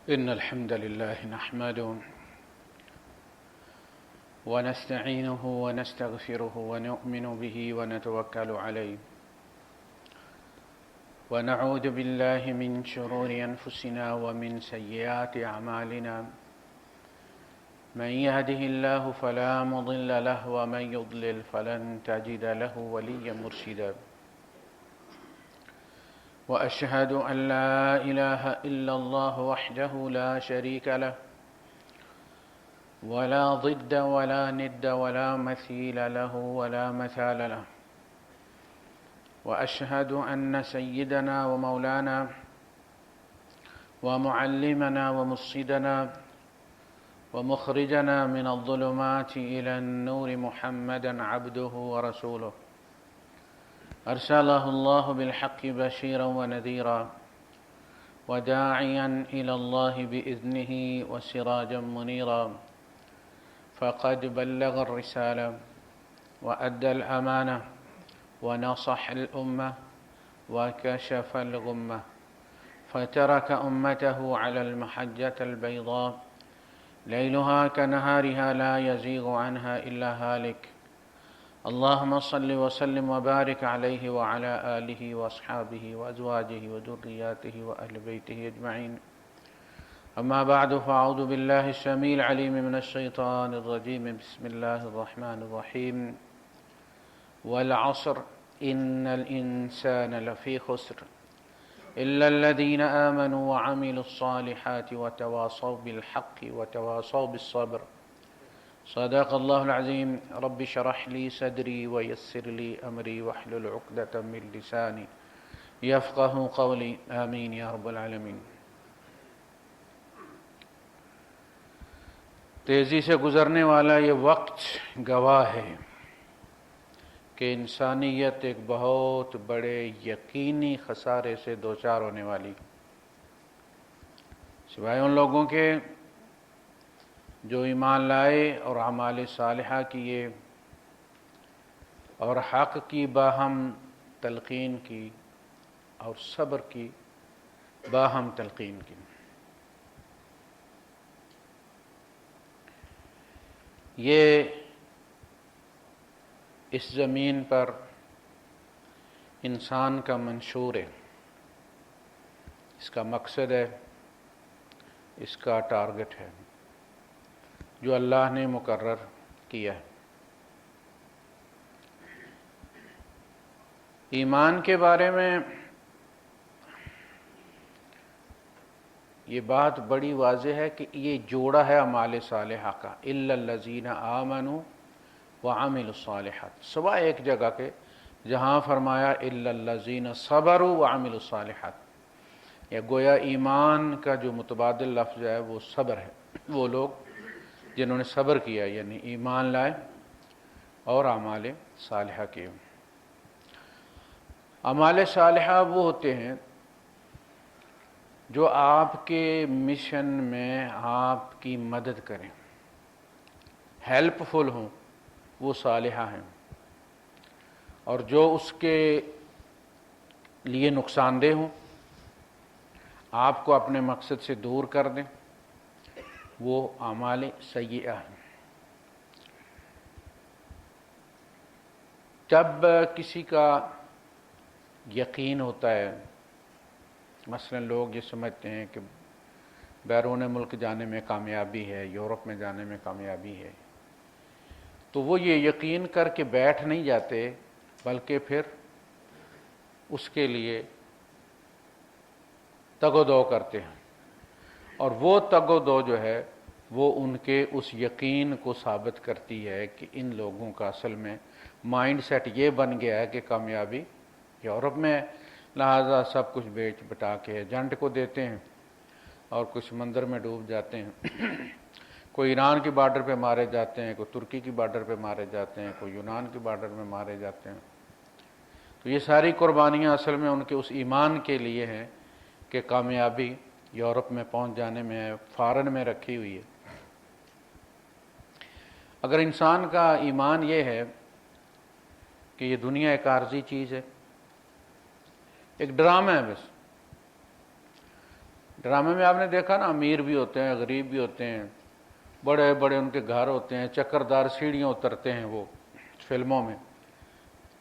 إن الحمد لله نحمده ونستعينه ونستغفره ونؤمن به ونتوكل عليه ونعوذ بالله من شرور أنفسنا ومن سيئات أعمالنا من يهده الله فلا مضل له ومن يضلل فلن تجد له وليا مرشدا وأشهد أن لا إله إلا الله وحده لا شريك له ولا ضد ولا ند ولا مثيل له ولا مثال له وأشهد أن سيدنا ومولانا ومعلمنا ومرشدنا ومخرجنا من الظلمات إلى النور محمدا عبده ورسوله أرسله الله بالحق بشيرا ونذيرا وداعيا إلى الله بإذنه وسراجا منيرا فقد بلغ الرسالة وأدى الأمانة ونصح الأمة وكشف الغمة فترك أمته على المحجة البيضاء ليلها كنهارها لا يزيغ عنها إلا هالك اللهم صل وسلم وبارك عليه وعلى آله وأصحابه وأزواجه وذرياته وأهل بيته أجمعين أما بعد فأعوذ بالله السميع العليم من الشيطان الرجيم بسم الله الرحمن الرحيم والعصر إن الإنسان لفي خسر إلا الذين آمنوا وعملوا الصالحات وتواصوا بالحق وتواصوا بالصبر صدق الله العظيم رب اشرح لي صدري ويسر لي أمري واحلل عقدة من لساني يفقه قولي آمين يا رب العالمين۔ تیزی سے گزرنے والا یہ وقت گواہ ہے کہ انسانیت ایک بہت بڑے یقینی خسارے سے دوچار ہونے والی، سوائے ان لوگوں کے جو ایمان لائے اور اعمال صالحہ کیے اور حق کی باہم تلقین کی اور صبر کی باہم تلقین کی۔ یہ اس زمین پر انسان کا منشور ہے، اس کا مقصد ہے، اس کا ٹارگٹ ہے جو اللہ نے مقرر کیا ہے۔ ایمان کے بارے میں یہ بات بڑی واضح ہے کہ یہ جوڑا ہے اعمال صالحہ کا، الا الذین آمنوا وعملوا الصالحات، سوائے ایک جگہ کے جہاں فرمایا الا الذین صبروا وعملوا الصالحات، یا گویا ایمان کا جو متبادل لفظ ہے وہ صبر ہے، وہ لوگ جنہوں نے صبر کیا یعنی ایمان لائے اور اعمال صالحہ کیے۔ اعمال صالحہ وہ ہوتے ہیں جو آپ کے مشن میں آپ کی مدد کریں، ہیلپ فل ہوں، وہ صالحہ ہیں، اور جو اس کے لیے نقصان دہ ہوں، آپ کو اپنے مقصد سے دور کر دیں، وہ اعمال سیئہ ہیں۔ جب کسی کا یقین ہوتا ہے، مثلا لوگ یہ سمجھتے ہیں کہ بیرون ملک جانے میں کامیابی ہے، یورپ میں جانے میں کامیابی ہے، تو وہ یہ یقین کر کے بیٹھ نہیں جاتے بلکہ پھر اس کے لیے تگ و دو کرتے ہیں، اور وہ تگ و دو جو ہے وہ ان کے اس یقین کو ثابت کرتی ہے کہ ان لوگوں کا اصل میں مائنڈ سیٹ یہ بن گیا ہے کہ کامیابی یورپ میں، لہذا سب کچھ بیچ بٹا کے ایجنٹ کو دیتے ہیں اور کچھ سمندر میں ڈوب جاتے ہیں، کوئی ایران کی بارڈر پہ مارے جاتے ہیں، کوئی ترکی کی بارڈر پہ مارے جاتے ہیں، کوئی یونان کی بارڈر میں مارے جاتے ہیں۔ تو یہ ساری قربانیاں اصل میں ان کے اس ایمان کے لیے ہیں کہ کامیابی یورپ میں پہنچ جانے میں فارن میں رکھی ہوئی ہے۔ اگر انسان کا ایمان یہ ہے کہ یہ دنیا ایک عارضی چیز ہے، ایک ڈرامہ ہے بس، ڈرامے میں آپ نے دیکھا نا، امیر بھی ہوتے ہیں، غریب بھی ہوتے ہیں، بڑے بڑے ان کے گھر ہوتے ہیں، چکردار سیڑھیاں اترتے ہیں وہ فلموں میں،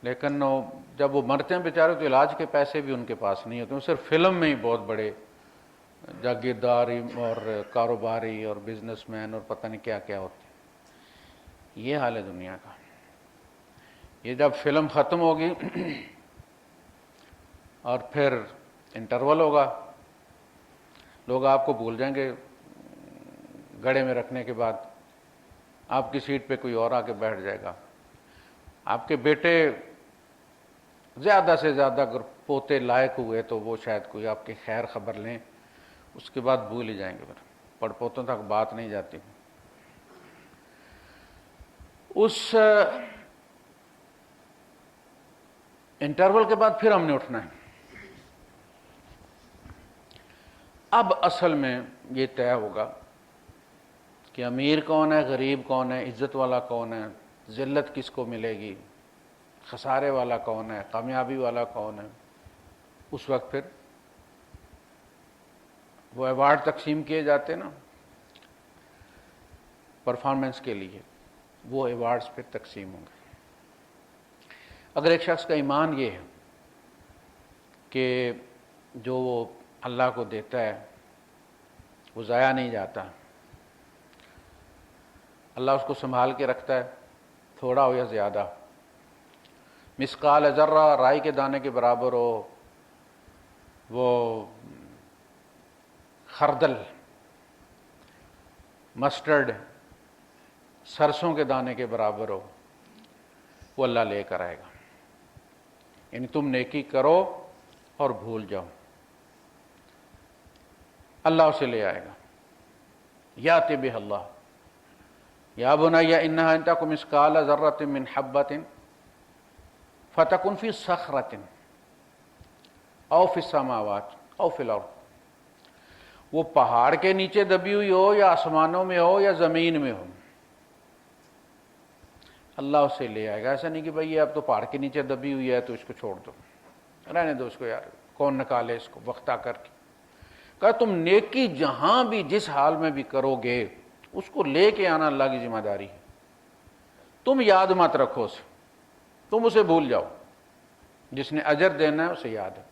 لیکن جب وہ مرتے ہیں بیچارے تو علاج کے پیسے بھی ان کے پاس نہیں ہوتے، وہ صرف فلم میں ہی بہت بڑے جاگیردار اور کاروباری اور بزنس مین اور پتہ نہیں کیا کیا ہوتے ہیں۔ یہ حال ہے دنیا کا۔ یہ جب فلم ختم ہوگی اور پھر انٹرول ہوگا، لوگ آپ کو بھول جائیں گے، گڑھے میں رکھنے کے بعد آپ کی سیٹ پہ کوئی اور آ کے بیٹھ جائے گا، آپ کے بیٹے زیادہ سے زیادہ اگر پوتے لائق ہوئے تو وہ شاید کوئی آپ کی خیر خبر لیں، اس کے بعد بھول ہی جائیں گے، پھر پڑ پوتوں تک بات نہیں جاتی۔ اس انٹرول کے بعد پھر ہم نے اٹھنا ہے۔ اب اصل میں یہ طے ہوگا کہ امیر کون ہے، غریب کون ہے، عزت والا کون ہے، ذلت کس کو ملے گی، خسارے والا کون ہے، کامیابی والا کون ہے۔ اس وقت پھر وہ ایوارڈ تقسیم کیے جاتے نا پرفارمنس کے لیے، وہ ایوارڈز پھر تقسیم ہوں گے۔ اگر ایک شخص کا ایمان یہ ہے کہ جو وہ اللہ کو دیتا ہے وہ ضائع نہیں جاتا، اللہ اس کو سنبھال کے رکھتا ہے، تھوڑا ہو یا زیادہ، مثقال ذرہ رائی کے دانے کے برابر ہو، وہ خردل، مسٹرڈ، سرسوں کے دانے کے برابر ہو، وہ اللہ لے کر آئے گا۔ یعنی تم نیکی کرو اور بھول جاؤ، اللہ اسے لے آئے گا۔ یاتی بہ اللہ، یا بنی انہا ان تک مثقال ذرۃ من حبۃ فتکن فی صخرۃ او فی السماوات او فی الارض، وہ پہاڑ کے نیچے دبی ہوئی ہو یا آسمانوں میں ہو یا زمین میں ہو، اللہ اسے لے آئے گا۔ ایسا نہیں کہ بھئی یہ اب تو پہاڑ کے نیچے دبی ہوئی ہے تو اس کو چھوڑ دو، رہنے دو اس کو، یار کون نکالے اس کو وقت آ کر کے۔ کہا تم نیکی جہاں بھی جس حال میں بھی کرو گے اس کو لے کے آنا اللہ کی ذمہ داری ہے، تم یاد مت رکھو اسے، تم اسے بھول جاؤ، جس نے اجر دینا ہے اسے یاد ہے۔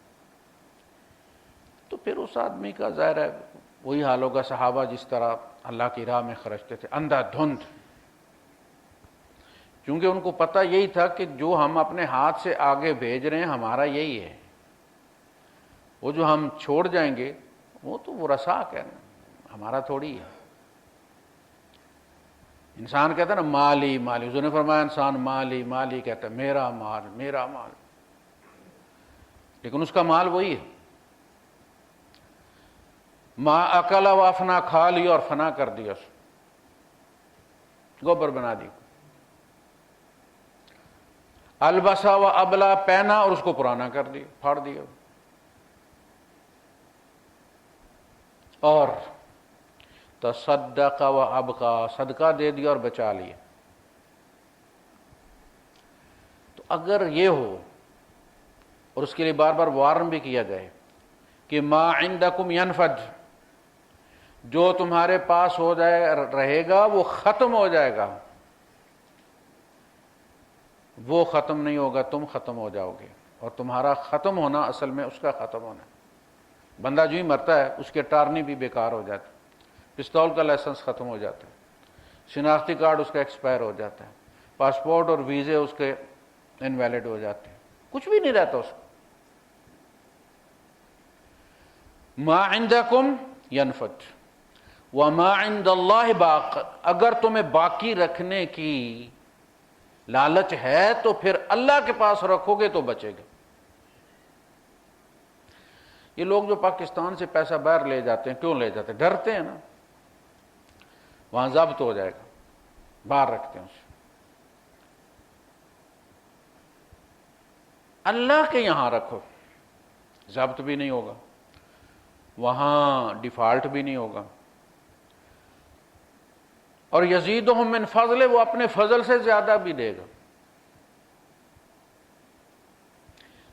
تو پھر اس آدمی کا ظاہر ہے وہی حال ہوگا صحابہ جس طرح اللہ کی راہ میں خرچتے تھے، اندھا دھند، کیونکہ ان کو پتہ یہی تھا کہ جو ہم اپنے ہاتھ سے آگے بھیج رہے ہیں ہمارا یہی ہے، وہ جو ہم چھوڑ جائیں گے وہ تو وہ رساک ہے نا، ہمارا تھوڑی ہے۔ انسان کہتا ہے نا مالی مالی، حضور نے فرمایا انسان مالی مالی کہتا ہے، میرا مال میرا مال، لیکن اس کا مال وہی ہے، ما اکل و افنا، کھا لیا اور فنا کر دیا، اس گوبر بنا دی، البسا و ابلا، پہنا اور اس کو پرانا کر دیا، پھاڑ دیا، اور تصدق و ابقا، صدقہ دے دیا اور بچا لیا۔ تو اگر یہ ہو اور اس کے لیے بار بار وارن بھی کیا جائے کہ ما عندکم ینفد، جو تمہارے پاس ہو جائے رہے گا وہ ختم ہو جائے گا، وہ ختم نہیں ہوگا، تم ختم ہو جاؤ گے، اور تمہارا ختم ہونا اصل میں اس کا ختم ہونا ہے۔ بندہ جو ہی مرتا ہے اس کے ٹارنی بھی بیکار ہو جاتی، پستول کا لائسنس ختم ہو جاتا ہے، شناختی کارڈ اس کا ایکسپائر ہو جاتا ہے، پاسپورٹ اور ویزے اس کے انویلڈ ہو جاتے ہیں، کچھ بھی نہیں رہتا اس کو۔ ما عندکم ینفد وما عند اللہ باق، اگر تمہیں باقی رکھنے کی لالچ ہے تو پھر اللہ کے پاس رکھو گے تو بچے گا۔ یہ لوگ جو پاکستان سے پیسہ باہر لے جاتے ہیں، کیوں لے جاتے ہیں؟ ڈرتے ہیں نا وہاں ضبط ہو جائے گا، باہر رکھتے ہیں اسے۔ اللہ کے یہاں رکھو، ضبط بھی نہیں ہوگا، وہاں ڈیفالٹ بھی نہیں ہوگا، اور یزیدہم من فضل، وہ اپنے فضل سے زیادہ بھی دے گا۔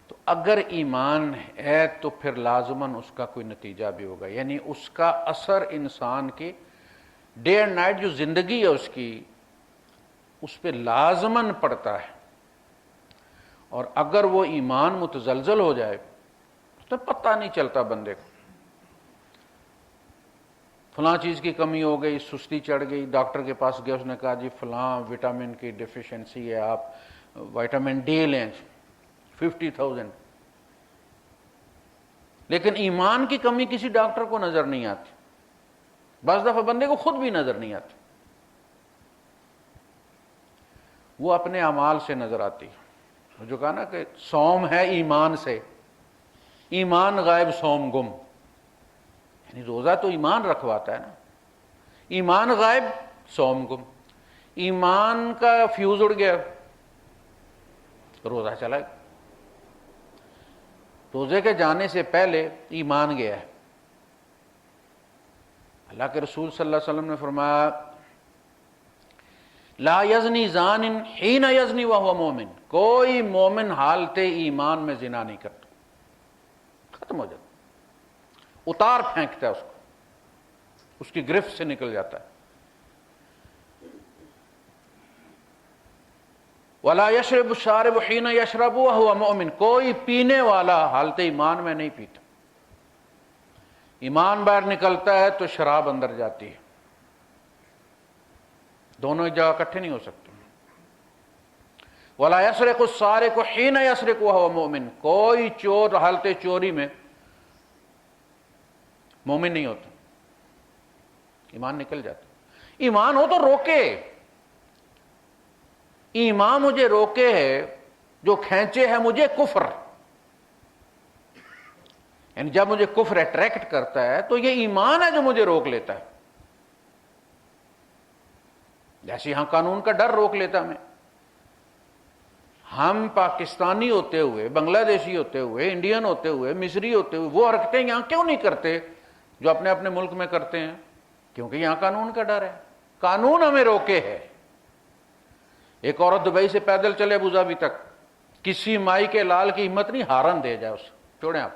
تو اگر ایمان ہے تو پھر لازماً اس کا کوئی نتیجہ بھی ہوگا، یعنی اس کا اثر انسان کی ڈے اینڈ نائٹ جو زندگی ہے اس پہ لازماً پڑتا ہے۔ اور اگر وہ ایمان متزلزل ہو جائے تو پتہ نہیں چلتا بندے کو، فلاں چیز کی کمی ہو گئی، سستی چڑھ گئی، ڈاکٹر کے پاس گیا، اس نے کہا جی فلاں وٹامن کی ڈیفیشنسی ہے، آپ وٹامن ڈی لیں 50,000۔ لیکن ایمان کی کمی کسی ڈاکٹر کو نظر نہیں آتی، بعض دفعہ بندے کو خود بھی نظر نہیں آتی، وہ اپنے اعمال سے نظر آتی ہے۔ جو کہا نا کہ صوم ہے ایمان سے، ایمان غائب صوم گم، یعنی روزہ تو ایمان رکھواتا ہے نا، ایمان غائب صوم گم، ایمان کا فیوز اڑ گیا روزہ چلا گیا، روزے کے جانے سے پہلے ایمان گیا ہے۔ اللہ کے رسول صلی اللہ علیہ وسلم نے فرمایا لا یزنی زان حین یزنی وہو مومن، کوئی مومن حالت ایمان میں زنا نہیں کرتا، ختم ہو جاتا، اتار پھینکتا ہے اس کو، اس کی گرفت سے نکل جاتا ہے۔ ولا یشرب الشارب حین یشرب وہو مؤمن، کوئی پینے والا حالت ایمان میں نہیں پیتا، ایمان باہر نکلتا ہے تو شراب اندر جاتی ہے، دونوں ایک جگہ اکٹھے نہیں ہو سکتے۔ ولا یسرق السارق حین یسرق وہو مؤمن، کوئی چور حالت چوری میں مومن نہیں ہوتا، ایمان نکل جاتا۔ ایمان ہو تو روکے، ایمان مجھے روکے ہے، جو کھینچے ہے مجھے کفر، یعنی جب مجھے کفر اٹریکٹ کرتا ہے تو یہ ایمان ہے جو مجھے روک لیتا ہے، جیسے یہاں قانون کا ڈر روک لیتا ہمیں۔ ہم پاکستانی ہوتے ہوئے، بنگلہ دیشی ہوتے ہوئے، انڈین ہوتے ہوئے، مصری ہوتے ہوئے وہ حرکتیں یہاں کیوں نہیں کرتے جو اپنے اپنے ملک میں کرتے ہیں؟ کیونکہ یہاں قانون کا ڈر ہے، قانون ہمیں روکے ہے۔ ایک عورت دبئی سے پیدل چلے ابوظہبی تک، کسی مائی کے لال کی ہمت نہیں ہارن دے جائے اسے، چھوڑیں آپ،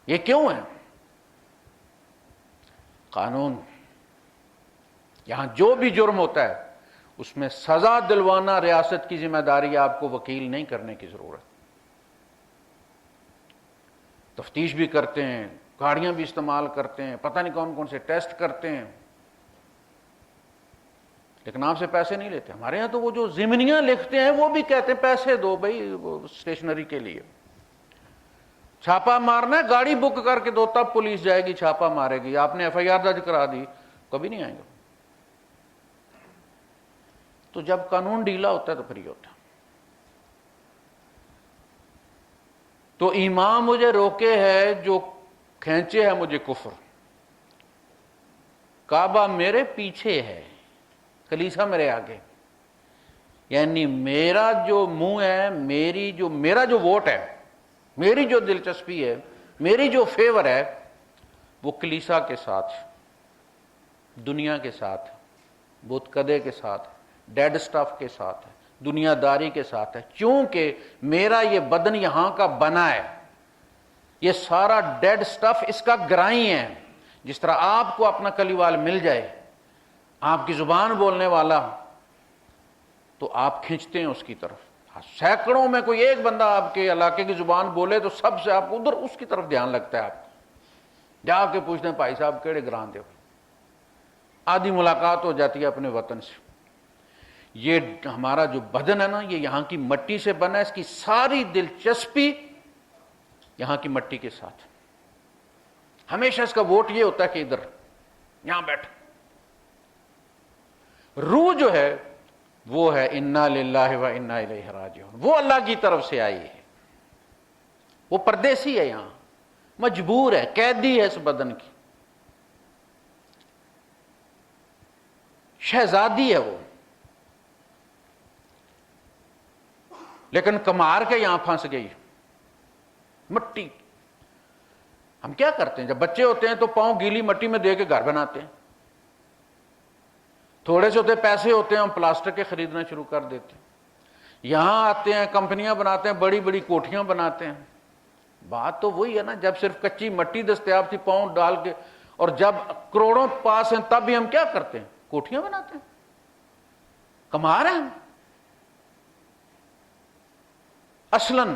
یہ کیوں ہے؟ قانون۔ یہاں جو بھی جرم ہوتا ہے اس میں سزا دلوانا ریاست کی ذمہ داری ہے، آپ کو وکیل نہیں کرنے کی ضرورت۔ تفتیش بھی کرتے ہیں، گاڑیاں بھی استعمال کرتے ہیں، پتہ نہیں کون کون سے ٹیسٹ کرتے ہیں، لیکن آپ سے پیسے نہیں لیتے۔ ہمارے ہاں تو وہ جو ضمنیاں لکھتے ہیں وہ بھی کہتے ہیں پیسے دو بھائی اسٹیشنری کے لیے، چھاپا مارنا ہے گاڑی بک کر کے دو تب پولیس جائے گی چھاپا مارے گی، آپ نے ایف آئی آر درج کرا دی کبھی نہیں آئیں گے۔ تو جب قانون ڈھیلا ہوتا ہے تو پھر یہ ہوتا ہے۔ تو ایمان مجھے روکے ہے جو کھینچے ہے مجھے کفر، کعبہ میرے پیچھے ہے، کلیسا میرے آگے، یعنی میرا جو منہ ہے، میرا جو ووٹ ہے، میری جو دلچسپی ہے، میری جو فیور ہے، وہ کلیسا کے ساتھ، دنیا کے ساتھ، بت کدے کے ساتھ، ڈیڈ سٹاف کے ساتھ ہے، دنیا داری کے ساتھ ہے، چونکہ میرا یہ بدن یہاں کا بنا ہے، یہ سارا ڈیڈ سٹاف اس کا گرائی ہے۔ جس طرح آپ کو اپنا کلیوال مل جائے، آپ کی زبان بولنے والا، تو آپ کھینچتے ہیں اس کی طرف، سینکڑوں میں کوئی ایک بندہ آپ کے علاقے کی زبان بولے تو سب سے آپ کو ادھر اس کی طرف دھیان لگتا ہے، آپ کو جا کے پوچھتے ہیں بھائی صاحب کیڑے گران دے، آدھی ملاقات ہو جاتی ہے اپنے وطن سے۔ یہ ہمارا جو بدن ہے نا، یہ یہاں کی مٹی سے بنا ہے، اس کی ساری دلچسپی یہاں کی مٹی کے ساتھ، ہمیشہ اس کا ووٹ یہ ہوتا ہے کہ ادھر یہاں بیٹھ۔ روح جو ہے وہ ہے انا للہ و انا الیہ راجعون، وہ اللہ کی طرف سے آئی ہے، وہ پردیسی ہے، یہاں مجبور ہے، قیدی ہے اس بدن کی، شہزادی ہے وہ، لیکن کمار کے یہاں پھنس گئی مٹی۔ ہم کیا کرتے ہیں جب بچے ہوتے ہیں تو پاؤں گیلی مٹی میں دے کے گھر بناتے ہیں، تھوڑے سے ہوتے پیسے ہوتے ہیں ہم پلاسٹر کے خریدنا شروع کر دیتے ہیں۔ یہاں آتے ہیں کمپنیاں بناتے ہیں, بڑی بڑی کوٹھیاں بناتے ہیں. بات تو وہی ہے نا, جب صرف کچی مٹی دستیاب تھی پاؤں ڈال کے, اور جب کروڑوں پاس ہیں تب بھی ہم کیا کرتے ہیں؟ کوٹھیاں بناتے ہیں, کما رہے ہیں. اصلاً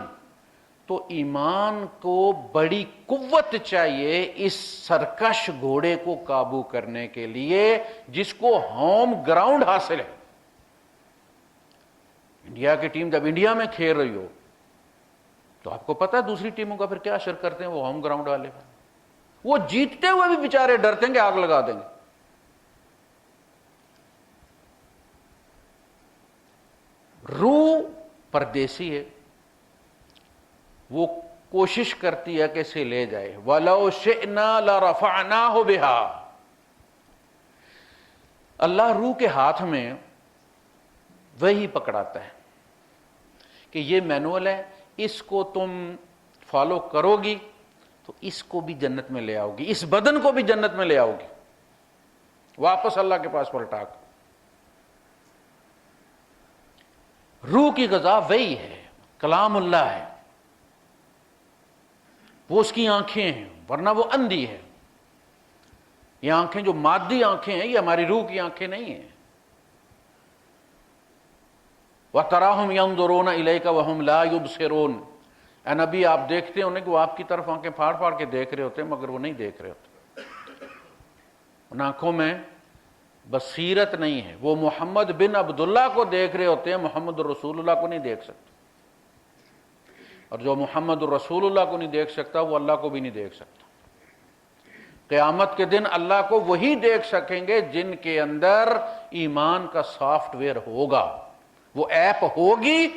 تو ایمان کو بڑی قوت چاہیے اس سرکش گھوڑے کو قابو کرنے کے لیے جس کو ہوم گراؤنڈ حاصل ہے. انڈیا کی ٹیم جب انڈیا میں کھیل رہی ہو تو آپ کو پتا ہے دوسری ٹیموں کا پھر کیا اثر کرتے ہیں وہ ہوم گراؤنڈ والے. وہ جیتتے ہوئے بھی بیچارے ڈرتے ہیں کہ آگ لگا دیں گے. روح پردیسی ہے, وہ کوشش کرتی ہے کہ اسے لے جائے. وَلَوْ شِئْنَا لَرَفَعْنَاهُ بِهَا. اللہ روح کے ہاتھ میں وہی پکڑاتا ہے کہ یہ مینول ہے, اس کو تم فالو کرو گی تو اس کو بھی جنت میں لے آؤ گی, اس بدن کو بھی جنت میں لے آؤ گی, واپس اللہ کے پاس پلٹا کے. روح کی غذا وہی ہے, کلام اللہ ہے. وہ اس کی آنکھیں ہیں, ورنہ وہ اندھی ہے. یہ آنکھیں جو مادی آنکھیں ہیں یہ ہماری روح کی آنکھیں نہیں ہیں. وَتَرَاهُمْ يَنظُرُونَ إِلَيْكَ وَهُمْ لَا يُبْصِرُونَ. اے نبی آپ دیکھتے ہیں انہیں کہ وہ آپ کی طرف آنکھیں پھاڑ پھاڑ کے دیکھ رہے ہوتے ہیں مگر وہ نہیں دیکھ رہے ہوتے. ان آنکھوں میں بصیرت نہیں ہے. وہ محمد بن عبداللہ کو دیکھ رہے ہوتے ہیں, محمد رسول اللہ کو نہیں دیکھ سکتے. اور جو محمد رسول اللہ کو نہیں دیکھ سکتا وہ اللہ کو بھی نہیں دیکھ سکتا. قیامت کے دن اللہ کو وہی دیکھ سکیں گے جن کے اندر ایمان کا سافٹ ویئر ہوگا, وہ ایپ ہوگی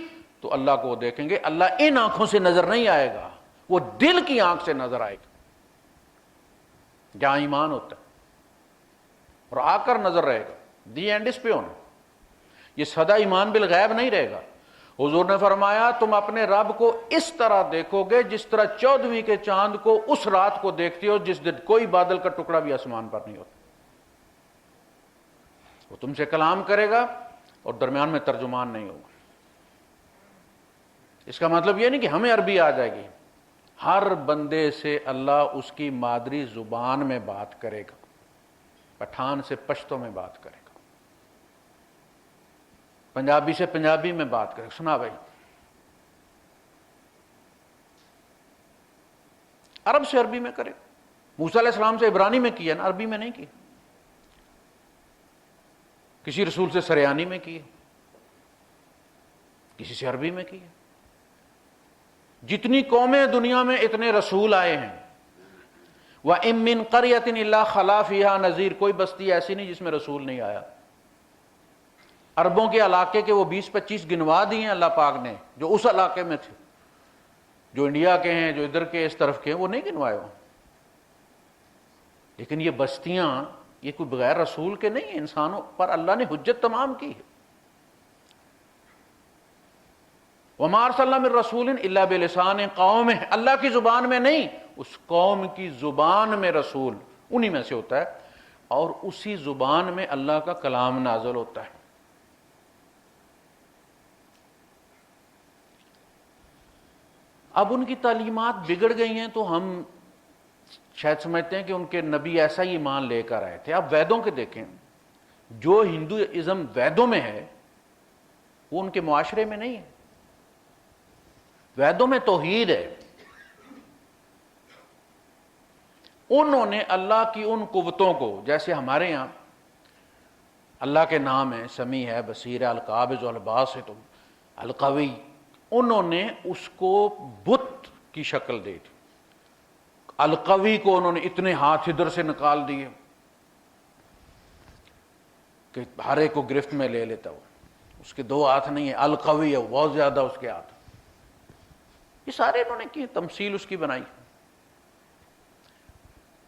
تو اللہ کو وہ دیکھیں گے. اللہ ان آنکھوں سے نظر نہیں آئے گا, وہ دل کی آنکھ سے نظر آئے گا جہاں ایمان ہوتا ہے, اور آ کر نظر رہے گا. دی اینڈ اس پہ ہونا, یہ سدا ایمان بالغیب نہیں رہے گا. حضور نے فرمایا تم اپنے رب کو اس طرح دیکھو گے جس طرح 14ویں کے چاند کو اس رات کو دیکھتے ہو جس دن کوئی بادل کا ٹکڑا بھی آسمان پر نہیں ہوتا. وہ تم سے کلام کرے گا اور درمیان میں ترجمان نہیں ہوگا. اس کا مطلب یہ نہیں کہ ہمیں عربی آ جائے گی. ہر بندے سے اللہ اس کی مادری زبان میں بات کرے گا. پٹھان سے پشتو میں بات کرے گا, پنجابی سے پنجابی میں بات کرے گا. سنا بھائی, عرب سے عربی میں کرے گا. موسیٰ علیہ السلام سے عبرانی میں کیا نا, عربی میں نہیں کیا. کسی رسول سے سریانی میں کیا, کسی سے عربی میں کیا. جتنی قومیں دنیا میں اتنے رسول آئے ہیں. وَإِن مِّن قَرْيَةٍ إِلَّا خَلَا فِيهَا نَذِيرٌ. کوئی بستی ایسی نہیں جس میں رسول نہیں آیا. عربوں کے علاقے کے وہ 20-25 گنوا دیے ہیں اللہ پاک نے جو اس علاقے میں تھے. جو انڈیا کے ہیں, جو ادھر کے اس طرف کے ہیں, وہ نہیں گنوائے ہو. لیکن یہ بستیاں یہ کوئی بغیر رسول کے نہیں ہیں, انسانوں پر اللہ نے حجت تمام کی ہے. وَمَا أَرْسَلْنَا مِن رَّسُولٍ إِلَّا بِلِسَانِ قَوْمِهِ. اللہ کی زبان میں نہیں, اس قوم کی زبان میں رسول انہی میں سے ہوتا ہے, اور اسی زبان میں اللہ کا کلام نازل ہوتا ہے. اب ان کی تعلیمات بگڑ گئی ہیں تو ہم شاید سمجھتے ہیں کہ ان کے نبی ایسا ہی ایمان لے کر آئے تھے. آپ ویدوں کے دیکھیں, جو ہندوازم ویدوں میں ہے وہ ان کے معاشرے میں نہیں ہے. ویدوں میں توحید ہے. انہوں نے اللہ کی ان قوتوں کو, جیسے ہمارے یہاں اللہ کے نام ہے, سمیع ہے, بصیر ہے, القابض الباسط القوی, انہوں نے اس کو بت کی شکل دے دی. القوی کو انہوں نے اتنے ہاتھ ادھر سے نکال دیے کہ ہر ایک کو گرفت میں لے لیتا. وہ اس کے 2 ہاتھ نہیں ہیں, القوی ہے, بہت زیادہ اس کے ہاتھ. یہ سارے انہوں نے کی, تمثیل اس کی بنائی.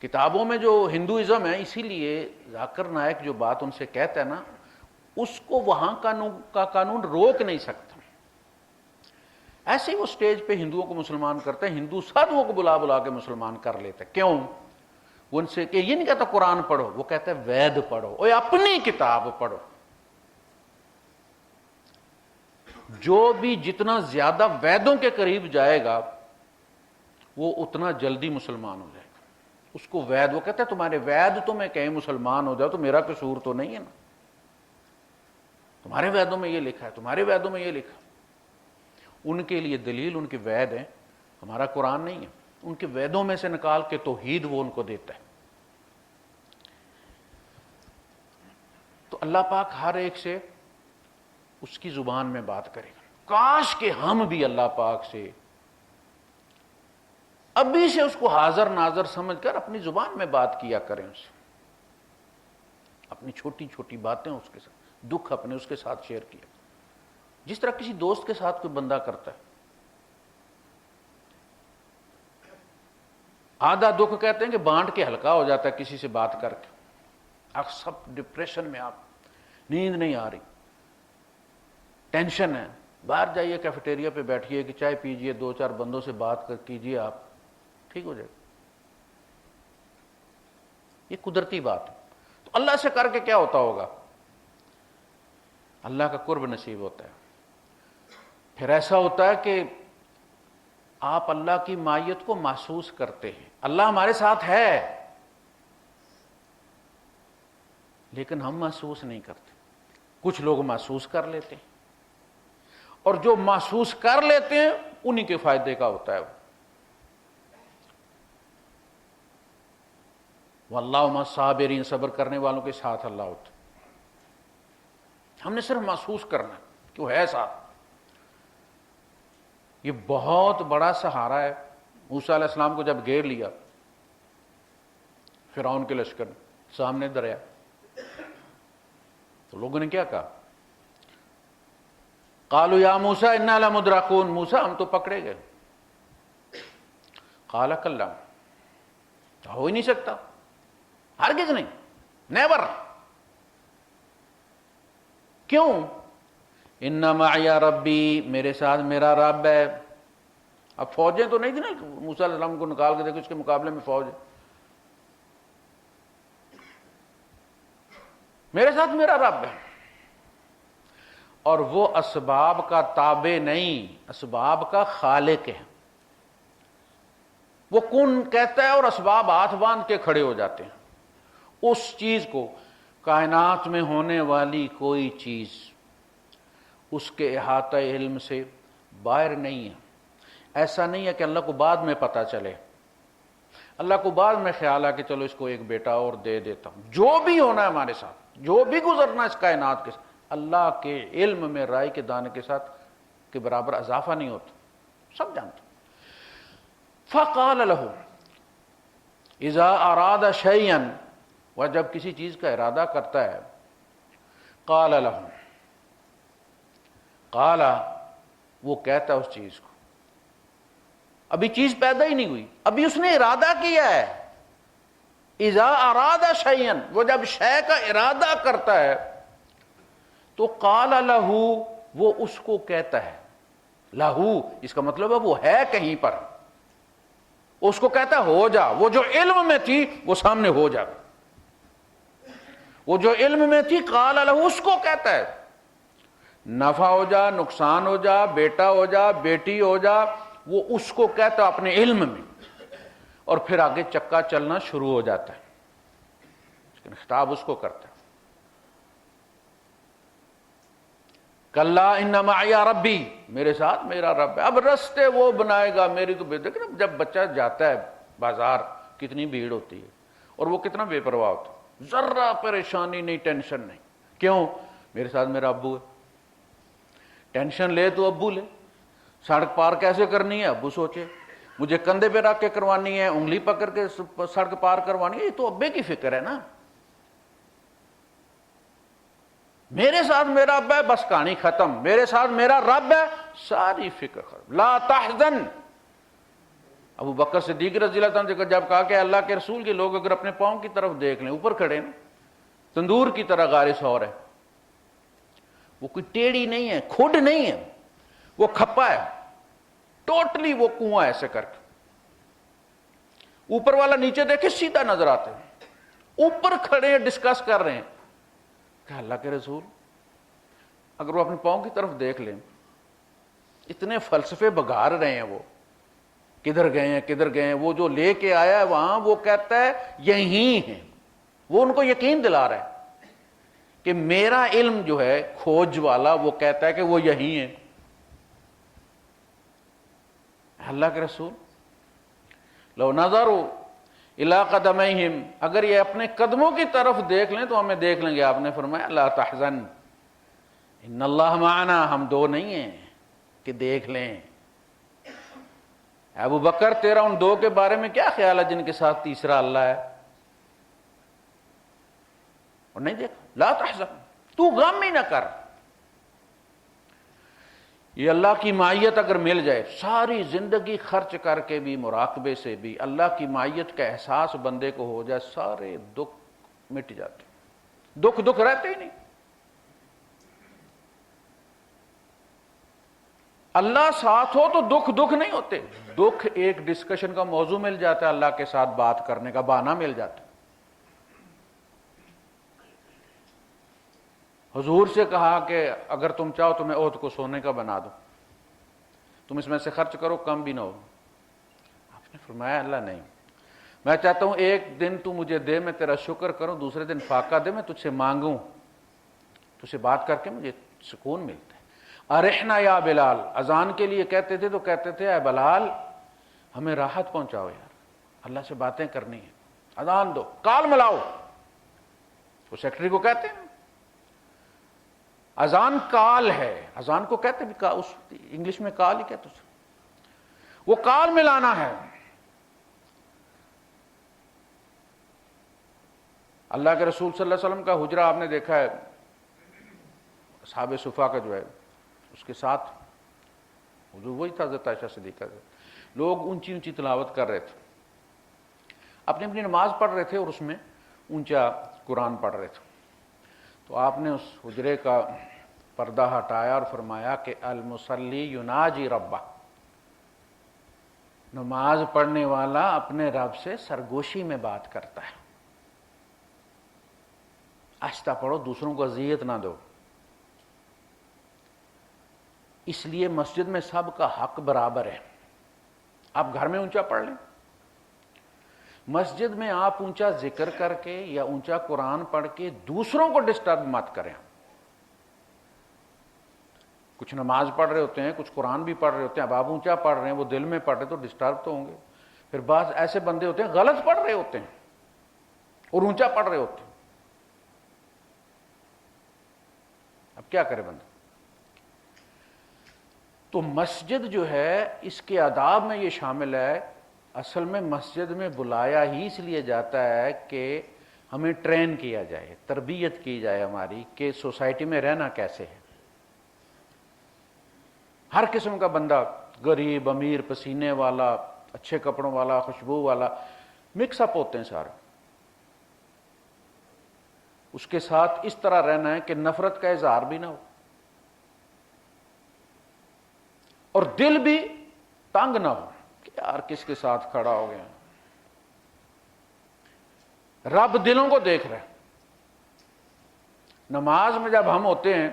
کتابوں میں جو ہندوازم ہے, اسی لیے ذاکر نائک جو بات ان سے کہتا ہے نا, اس کو وہاں کا قانون روک نہیں سکتا. ایسے ہی وہ سٹیج پہ ہندوؤں کو مسلمان کرتے ہیں, ہندو سادھوؤں کو بلا بلا کے مسلمان کر لیتے. کیوں؟ وہ ان سے کہ یہ نہیں کہتا قرآن پڑھو, وہ کہتا ہے وید پڑھو, اور اپنی کتاب پڑھو. جو بھی جتنا زیادہ ویدوں کے قریب جائے گا وہ اتنا جلدی مسلمان ہو جائے گا. اس کو وید، وہ کہتا ہے تمہارے وید تو میں کہیں مسلمان ہو جاؤ تو میرا قصور تو نہیں ہے نا، تمہارے ویدوں میں یہ لکھا ہے، تمہارے ویدوں میں یہ لکھا. ان کے لیے دلیل ان کے وید ہیں، ہمارا قرآن نہیں ہے. ان کے ویدوں میں سے نکال کے توحید وہ ان کو دیتا ہے. تو اللہ پاک ہر ایک سے اس کی زبان میں بات کرے گا. کاش کہ ہم بھی اللہ پاک سے ابھی سے اس کو حاضر ناظر سمجھ کر اپنی زبان میں بات کیا کریں، اس سے اپنی چھوٹی چھوٹی باتیں اس کے ساتھ، دکھ اپنے اس کے ساتھ شیئر کیا، جس طرح کسی دوست کے ساتھ کوئی بندہ کرتا ہے. آدھا دکھ کہتے ہیں کہ بانٹ کے ہلکا ہو جاتا ہے کسی سے بات کر کے. آپ سب ڈپریشن میں، آپ نیند نہیں آ رہی، ٹینشن ہے، باہر جائیے کیفیٹیریا پہ بیٹھیے کہ چائے پیجئے، دو چار بندوں سے بات کیجئے، آپ ٹھیک ہو جائے. یہ قدرتی بات ہے. تو اللہ سے کر کے کیا ہوتا ہوگا؟ اللہ کا قرب نصیب ہوتا ہے. پھر ایسا ہوتا ہے کہ آپ اللہ کی معیت کو محسوس کرتے ہیں. اللہ ہمارے ساتھ ہے لیکن ہم محسوس نہیں کرتے. کچھ لوگ محسوس کر لیتے ہیں، اور جو محسوس کر لیتے ہیں انہی کے فائدے کا ہوتا ہے. واللہ مع الصابرین، صبر کرنے والوں کے ساتھ اللہ ہوتا ہے. ہم نے صرف محسوس کرنا کہ وہ ہے ساتھ. یہ بہت بڑا سہارا ہے. موسیٰ علیہ السلام کو جب گھیر لیا فرعون کے لشکر نے، سامنے دریا، تو لوگوں نے کیا کہا؟ قالوا یا موسیٰ انا لمدرکون، موسیٰ ہم تو پکڑے گئے. قال کلا، ہو ہی نہیں سکتا، ہرگز نہیں، نیور. کیوں؟ ان معی ربی، میرے ساتھ میرا رب ہے. اب فوجیں تو نہیں تھی نا، موسیٰ علیہ السلام کو نکال کے دیکھو اس کے مقابلے میں فوج ہے. میرے ساتھ میرا رب ہے. اور وہ اسباب کا تابع نہیں، اسباب کا خالق ہے. وہ کن کہتا ہے اور اسباب ہاتھ باندھ کے کھڑے ہو جاتے ہیں. اس چیز کو، کائنات میں ہونے والی کوئی چیز اس کے احاطہ علم سے باہر نہیں ہے. ایسا نہیں ہے کہ اللہ کو بعد میں پتہ چلے، اللہ کو بعد میں خیال ہے کہ چلو اس کو ایک بیٹا اور دے دیتا ہوں. جو بھی ہونا ہے ہمارے ساتھ، جو بھی گزرنا ہے اس کائنات کے ساتھ، اللہ کے علم میں رائے کے دانے کے ساتھ کے برابر اضافہ نہیں ہوتا، سب جانتے. فقال له اذا اراد شيئا، وہ جب کسی چیز کا ارادہ کرتا ہے، قال له، قال، وہ کہتا ہے اس چیز کو. ابھی چیز پیدا ہی نہیں ہوئی، ابھی اس نے ارادہ کیا ہے. اذا اراد شيئا، وہ جب شے کا ارادہ کرتا ہے تو قال له، وہ اس کو کہتا ہے. لہو اس کا مطلب ہے وہ ہے کہیں پر، اس کو کہتا ہے ہو جا. وہ جو علم میں تھی وہ سامنے ہو جا. وہ جو علم میں تھی قال له، اس کو کہتا ہے نفع ہو جا، نقصان ہو جا، بیٹا ہو جا، بیٹی ہو جا، وہ اس کو کہتا ہے اپنے علم میں. اور پھر آگے چکا چلنا شروع ہو جاتا ہے، لیکن خطاب اس کو کرتا ہے. کلا ان معی ربی، میرے ساتھ میرا رب ہے. اب رستے وہ بنائے گا. میری تو دیکھ نا، جب بچہ جاتا ہے بازار کتنی بھیڑ ہوتی ہے اور وہ کتنا بے پرواہ ہوتا ہے، ذرا پریشانی نہیں، ٹینشن نہیں. کیوں؟ میرے ساتھ میرا ابو ہے. ٹینشن لے تو ابو لے. سڑک پار کیسے کرنی ہے ابو سوچے. مجھے کندھے پہ رکھ کے کروانی ہے، انگلی پکڑ کے سڑک پار کروانی ہے، یہ تو ابے کی فکر ہے نا. میرے ساتھ میرا رب ہے، بس کہانی ختم. میرے ساتھ میرا رب ہے، ساری فکر ختم. لا تحزن. ابو بکر صدیق رضی اللہ عنہ جب کہا کہ اللہ کے رسول کے لوگ اگر اپنے پاؤں کی طرف دیکھ لیں، اوپر کھڑے نا، تندور کی طرح غارس ہو رہے، وہ کوئی ٹیڑھی نہیں ہے، کھڈ نہیں ہے، وہ کھپا ہے ٹوٹلی. وہ کنواں ایسے کر کے اوپر والا نیچے دیکھے سیدھا نظر آتے ہیں. اوپر کھڑے ہیں، ڈسکس کر رہے ہیں کہ اللہ کے رسول اگر وہ اپنے پاؤں کی طرف دیکھ لیں اتنے فلسفے بگار رہے ہیں، وہ کدھر گئے ہیں کدھر گئے ہیں، وہ جو لے کے آیا ہے وہاں وہ کہتا ہے یہی ہیں، وہ ان کو یقین دلا رہا ہے کہ میرا علم جو ہے کھوج والا وہ کہتا ہے کہ وہ یہی ہیں۔ اللہ کے رسول لو نظروا الی قدمیہم، اگر یہ اپنے قدموں کی طرف دیکھ لیں تو ہمیں دیکھ لیں گے۔ آپ نے فرمایا لا تحزن ان اللہ معنا، ہم دو نہیں ہیں کہ دیکھ لیں۔ ابو بکر تیرا ان دو کے بارے میں کیا خیال ہے جن کے ساتھ تیسرا اللہ ہے؟ اور نہیں دیکھا، لا تحزن، تو غم ہی نہ کر۔ یہ اللہ کی معیت اگر مل جائے، ساری زندگی خرچ کر کے بھی، مراقبے سے بھی اللہ کی معیت کا احساس بندے کو ہو جائے، سارے دکھ مٹ جاتے، دکھ رہتے ہی نہیں۔ اللہ ساتھ ہو تو دکھ نہیں ہوتے، دکھ ایک ڈسکشن کا موضوع مل جاتا ہے، اللہ کے ساتھ بات کرنے کا بہانہ مل جاتا ہے۔ حضور سے کہا کہ اگر تم چاہو تو میں عہد کو سونے کا بنا دوں، تم اس میں سے خرچ کرو، کم بھی نہ ہو۔ آپ نے فرمایا اللہ نہیں، میں چاہتا ہوں ایک دن تو مجھے دے، میں تیرا شکر کروں، دوسرے دن فاقہ دے، میں تجھ سے مانگوں، تجھ سے بات کر کے مجھے سکون ملتا ہے۔ ارحنا یا بلال، اذان کے لیے کہتے تھے تو کہتے تھے اے بلال ہمیں راحت پہنچاؤ یار، اللہ سے باتیں کرنی ہیں، اذان دو، کال ملاؤ، وہ سیکرٹری کو کہتے ہیں اذان کال ہے، اذان کو کہتے بھی اس انگلش میں کال ہی کہتے ہیں، وہ کال ملانا ہے۔ اللہ کے رسول صلی اللہ علیہ وسلم کا حجرہ آپ نے دیکھا ہے، اصحاب صفا کا جو ہے اس کے ساتھ حضور وہی تھا، حضرت عائشہ صدیقہ، لوگ اونچی اونچی تلاوت کر رہے تھے، اپنی نماز پڑھ رہے تھے اور اس میں اونچا قرآن پڑھ رہے تھے، تو آپ نے اس حجرے کا پردہ ہٹایا اور فرمایا کہ المصلی یناجی ربہ، نماز پڑھنے والا اپنے رب سے سرگوشی میں بات کرتا ہے، آہستہ پڑھو، دوسروں کو اذیت نہ دو۔ اس لیے مسجد میں سب کا حق برابر ہے، آپ گھر میں اونچا پڑھ لیں، مسجد میں آپ اونچا ذکر کر کے یا اونچا قرآن پڑھ کے دوسروں کو ڈسٹرب مت کریں۔ کچھ نماز پڑھ رہے ہوتے ہیں، کچھ قرآن بھی پڑھ رہے ہوتے ہیں، اب آپ اونچا پڑھ رہے ہیں، وہ دل میں پڑھ رہے تو ڈسٹرب تو ہوں گے۔ پھر بعض ایسے بندے ہوتے ہیں غلط پڑھ رہے ہوتے ہیں اور اونچا پڑھ رہے ہوتے ہیں، اب کیا کرے بندہ؟ تو مسجد جو ہے اس کے آداب میں یہ شامل ہے، اصل میں مسجد میں بلایا ہی اس لیے جاتا ہے کہ ہمیں ٹرین کیا جائے، تربیت کی جائے ہماری کہ سوسائٹی میں رہنا کیسے ہے۔ ہر قسم کا بندہ، غریب، امیر، پسینے والا، اچھے کپڑوں والا، خوشبو والا، مکس اپ ہوتے ہیں سارے، اس کے ساتھ اس طرح رہنا ہے کہ نفرت کا اظہار بھی نہ ہو اور دل بھی تنگ نہ ہو کہ یار کس کے ساتھ کھڑا ہو گیا۔ رب دلوں کو دیکھ رہا ہے، نماز میں جب ہم ہوتے ہیں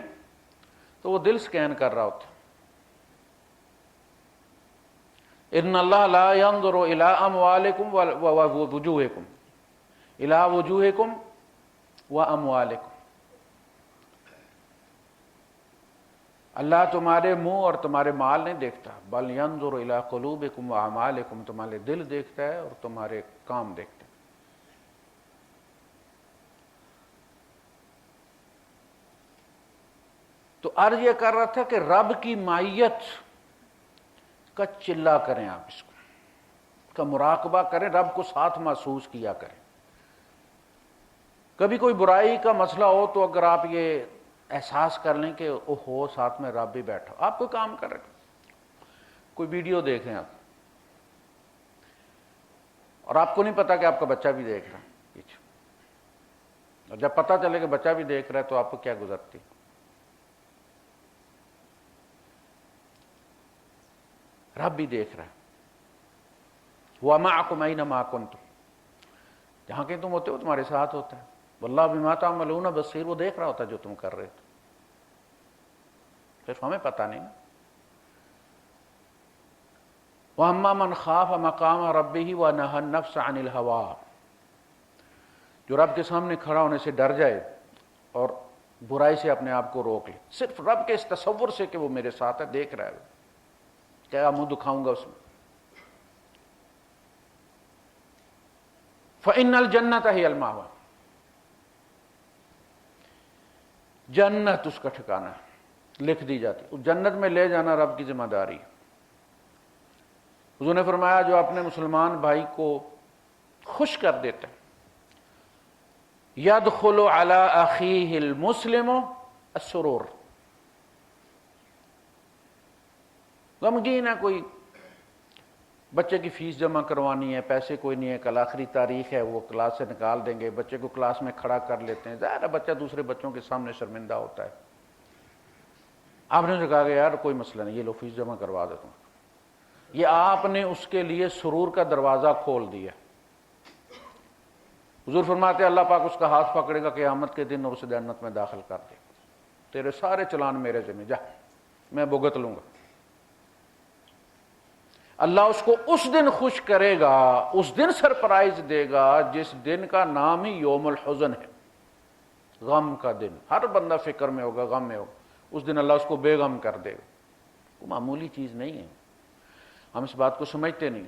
تو وہ دل سکین کر رہا ہوتا ہے۔ ان اللہ لا ينظر الى اموالکم ووجوہکم الى وجوہکم واموالکم، اللہ تمہارے منہ اور تمہارے مال نہیں دیکھتا، بل ينظر الى قلوبکم واعمالکم، تمہارے دل دیکھتا ہے اور تمہارے کام دیکھتا ہے۔ تو عرض یہ کر رہا تھا کہ رب کی معیت کا چلا کریں، آپ اس کا مراقبہ کریں، رب کو ساتھ محسوس کیا کریں۔ کبھی کوئی برائی کا مسئلہ ہو تو اگر آپ یہ احساس کر لیں کہ اوہو ساتھ میں رب بھی بیٹھا، آپ کوئی کام کر رہے، کوئی ویڈیو دیکھ رہے ہیں آپ اور آپ کو نہیں پتا کہ آپ کا بچہ بھی دیکھ رہا ہے پیچھے، اور جب پتا چلے کہ بچہ بھی دیکھ رہا ہے تو آپ کو کیا گزرتی؟ رب بھی دیکھ رہا ہے، وَمَعَكُمْ أَيْنَمَا كُنْتُمْ، جہاں کہیں تم ہوتے ہو تمہارے ساتھ ہوتا ہے، وَاللَّهُ بِمَا تَعْمَلُونَ بَصِيرٌ، وہ دیکھ رہا ہوتا ہے جو تم کر رہے تھے، صرف ہمیں پتہ نہیں نا۔ وَأَمَّا مَنْ خَافَ مَقَامَ رَبِّهِ وَنَهَى النَّفْسَ عَنِ الْهَوَىٰ، جو رب کے سامنے کھڑا ہونے سے ڈر جائے اور برائی سے اپنے آپ کو روک لے، صرف رب کے اس تصور سے کہ وہ میرے ساتھ ہے، دیکھ رہا ہے، کیا منہ دکھاؤں گا اس میں. فَإِنَّ الْجَنَّةَ هِيَ الْمَأْوَىٰ، جنت اس کا ٹھکانہ ہے، لکھ دی جاتی. اس جنت میں لے جانا رب کی ذمہ داری. حضور نے فرمایا جو اپنے مسلمان بھائی کو خوش کر دیتے ہیں، يَدْخُلُ عَلَىٰ أَخِيهِ الْمُسْلِمُ السُّرُورُ، غمگین ہے، کوئی بچے کی فیس جمع کروانی ہے، پیسے کوئی نہیں ہے، کل آخری تاریخ ہے، وہ کلاس سے نکال دیں گے، بچے کو کلاس میں کھڑا کر لیتے ہیں، ظاہر ہے بچہ دوسرے بچوں کے سامنے شرمندہ ہوتا ہے. آپ نے اسے کہا کہ یار کوئی مسئلہ نہیں، یہ لو فیس جمع کروا دیتا ہوں. یہ آپ نے اس کے لیے سرور کا دروازہ کھول دیا. حضور فرماتے ہیں اللہ پاک اس کا ہاتھ پکڑے گا قیامت کے دن اور اسے جنت میں داخل کر دے گا. تیرے سارے چلان میرے ذمہ، جا میں بھگت لوں گا. اللہ اس کو اس دن خوش کرے گا، اس دن سرپرائز دے گا جس دن کا نام ہی یوم الحزن ہے، غم کا دن. ہر بندہ فکر میں ہوگا، غم میں ہوگا. اس دن اللہ اس کو بے غم کر دے گا. وہ معمولی چیز نہیں ہے، ہم اس بات کو سمجھتے نہیں.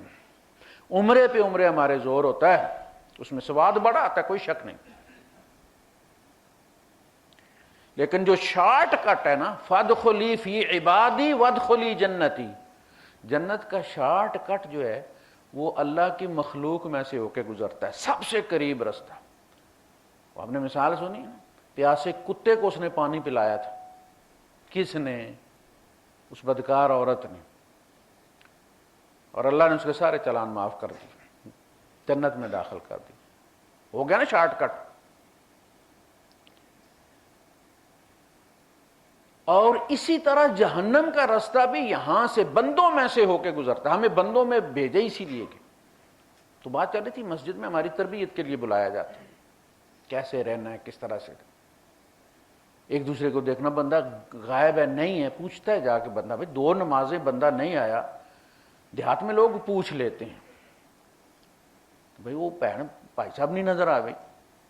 عمرے پہ عمرے ہمارے زور ہوتا ہے، اس میں سواد بڑا آتا ہے، کوئی شک نہیں. لیکن جو شارٹ کٹ ہے نا، فَادْخُلِي فِي عِبَادِي وَادْخُلِي جَنَّتِي، جنت کا شارٹ کٹ جو ہے وہ اللہ کی مخلوق میں سے ہو کے گزرتا ہے، سب سے قریب رستہ. آپ نے مثال سنی ہے، پیاسے کتے کو اس نے پانی پلایا تھا. کس نے؟ اس بدکار عورت نے. اور اللہ نے اس کے سارے چلان معاف کر دیے، جنت میں داخل کر دی. ہو گیا نا شارٹ کٹ. اور اسی طرح جہنم کا رستہ بھی یہاں سے بندوں میں سے ہو کے گزرتا ہے. ہمیں بندوں میں بھیجا اسی لیے کہ تو بات چل رہی تھی مسجد میں ہماری تربیت کے لیے بلایا جاتا ہے، کیسے رہنا ہے، کس طرح سے ایک دوسرے کو دیکھنا. بندہ غائب ہے نہیں ہے، پوچھتا ہے جا کے بندہ، بھائی 2 نمازیں بندہ نہیں آیا. دیہات میں لوگ پوچھ لیتے ہیں بھائی وہ بہن بھائی صاحب نہیں نظر آ گئی،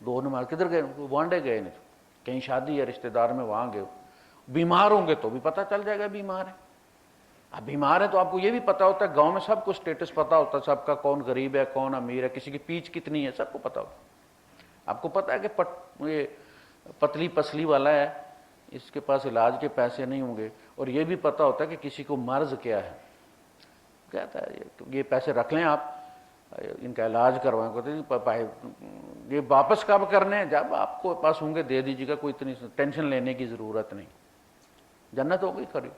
2 نماز کدھر گئے؟ وانڈے گئے نہیں، کہیں شادی ہے رشتہ دار میں وہاں گئے. بیمار ہوں گے تو بھی پتہ چل جائے گا بیمار ہے. اب بیمار ہے تو آپ کو یہ بھی پتہ ہوتا ہے، گاؤں میں سب کو اسٹیٹس پتہ ہوتا ہے، سب کا کون غریب ہے کون امیر ہے، کسی کی پیچ کتنی ہے سب کو پتہ ہوتا ہے. آپ کو پتہ ہے کہ یہ پتلی پسلی والا ہے، اس کے پاس علاج کے پیسے نہیں ہوں گے. اور یہ بھی پتہ ہوتا ہے کہ کسی کو مرض کیا ہے، کہتا ہے یہ پیسے رکھ لیں آپ، ان کا علاج کروائیں. کہتے ہیں یہ واپس کب کرنے ہیں؟ جب آپ کو پاس ہوں گے دے دیجیے گا، کوئی اتنی ٹینشن لینے کی ضرورت نہیں. جنت ہو گئی کھڑی.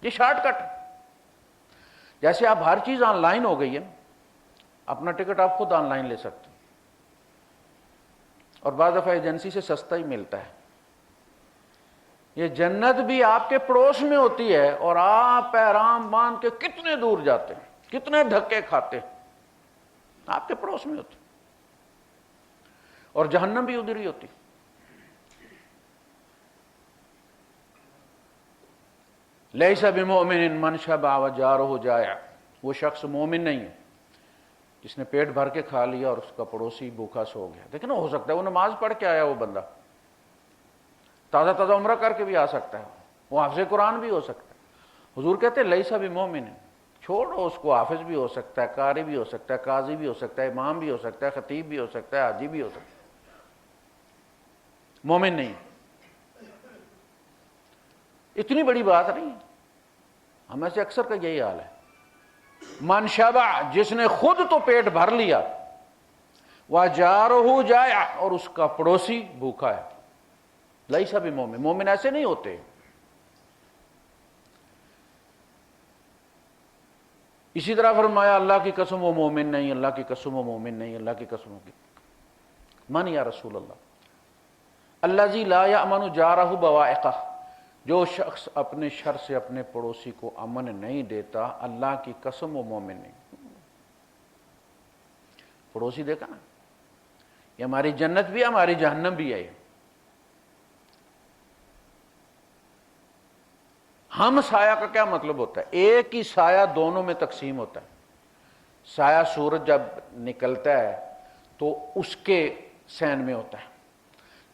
یہ شارٹ کٹ. جیسے آپ ہر چیز آن لائن ہو گئی ہے، اپنا ٹکٹ آپ خود آن لائن لے سکتے ہیں، اور بعض دفعہ ایجنسی سے سستا ہی ملتا ہے. یہ جنت بھی آپ کے پڑوس میں ہوتی ہے، اور آپ پیرام باندھ کے کتنے دور جاتے ہیں، کتنے دھکے کھاتے ہیں، آپ کے پڑوس میں ہوتی. اور جہنم بھی ادھر ہی ہوتی. لیس بمؤمن من شبع وجارہ جائع، وہ شخص مومن نہیں ہے جس نے پیٹ بھر کے کھا لیا اور اس کا پڑوسی بھوکا سو گیا. دیکھیں نا، ہو سکتا ہے وہ نماز پڑھ کے آیا، وہ بندہ تازہ تازہ عمرہ کر کے بھی آ سکتا ہے، وہ حافظ قرآن بھی ہو سکتا ہے. حضور کہتے ہیں لیس بمؤمن، چھوڑو اس کو، حافظ بھی ہو سکتا ہے، قاری بھی ہو سکتا ہے، قاضی بھی ہو سکتا ہے، امام بھی ہو سکتا ہے، خطیب بھی ہو سکتا ہے، حاجی بھی ہو سکتا ہے، مومن نہیں. اتنی بڑی بات نہیں ہے. ہمیں سے اکثر کا یہی حال ہے. من شبع، جس نے خود تو پیٹ بھر لیا، وجارہ جائع، اور اس کا پڑوسی بھوکا ہے. لیس بمؤمن، مومن ایسے نہیں ہوتے. اسی طرح فرمایا اللہ کی قسم وہ مومن نہیں، اللہ کی قسم وہ مومن نہیں، اللہ کی قسم کی. من یا رسول اللہ؟ الذی لا یأمن جارہ بوائقہ، جو شخص اپنے شر سے اپنے پڑوسی کو امن نہیں دیتا، اللہ کی قسم وہ مومن نہیں. پڑوسی دیکھا نا، یہ ہماری جنت بھی ہے، ہماری جہنم بھی ہے. ہم سایہ کا کیا مطلب ہوتا ہے؟ ایک ہی سایہ دونوں میں تقسیم ہوتا ہے. سایہ سورج جب نکلتا ہے تو اس کے سین میں ہوتا ہے،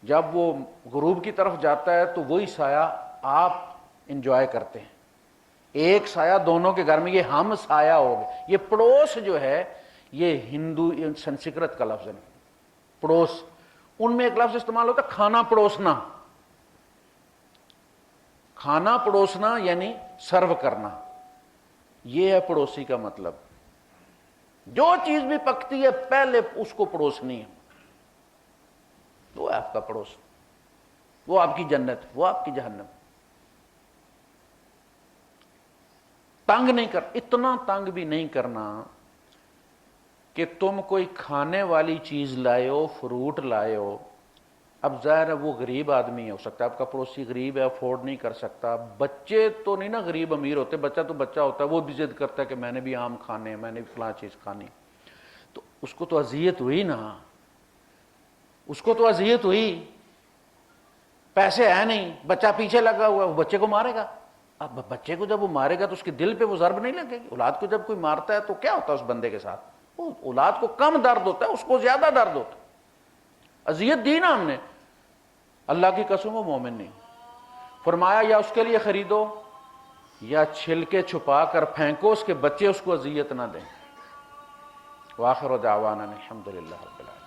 جب وہ غروب کی طرف جاتا ہے تو وہی سایہ آپ انجوائے کرتے ہیں. ایک سایہ دونوں کے گھر میں، یہ ہم سایہ ہو گئے. یہ پڑوس جو ہے یہ ہندو سنسکرت کا لفظ ہے. پڑوس، ان میں ایک لفظ استعمال ہوتا ہے کھانا پڑوسنا. کھانا پڑوسنا یعنی سرو کرنا، یہ ہے پڑوسی کا مطلب. جو چیز بھی پکتی ہے پہلے اس کو پڑوسنی ہے، وہ ہے آپ کا پڑوس، وہ آپ کی جنت، وہ آپ کی جہنم. تنگ نہیں کر، اتنا تنگ بھی نہیں کرنا کہ تم کوئی کھانے والی چیز لائے ہو، فروٹ لائے ہو. اب ظاہر ہے وہ غریب آدمی ہے، ہو سکتا ہے آپ کا پڑوسی غریب ہے، افورڈ نہیں کر سکتا. بچے تو نہیں نا غریب امیر ہوتے، بچہ تو بچہ ہوتا ہے، وہ بھی ضد کرتا ہے کہ میں نے بھی آم کھانے ہیں، میں نے بھی فلاں چیز کھانی. تو اس کو تو اذیت ہوئی نا، اس کو تو اذیت ہوئی. پیسے ہے نہیں، بچہ پیچھے لگا ہوا ہے، وہ بچے کو مارے گا. اب بچے کو جب وہ مارے گا تو اس کے دل پہ وہ ضرب نہیں لگے گی. اولاد کو جب کوئی مارتا ہے تو کیا ہوتا ہے اس بندے کے ساتھ؟ وہ اولاد کو کم درد ہوتا ہے، اس کو زیادہ درد ہوتا ہے. اذیت دی نا ہم نے. اللہ کی قسم وہ مومن نہیں. فرمایا یا اس کے لیے خریدو یا چھلکے چھپا کر پھینکو، اس کے بچے اس کو اذیت نہ دیں. وآخر دعوانا الحمدللہ رب العالمین.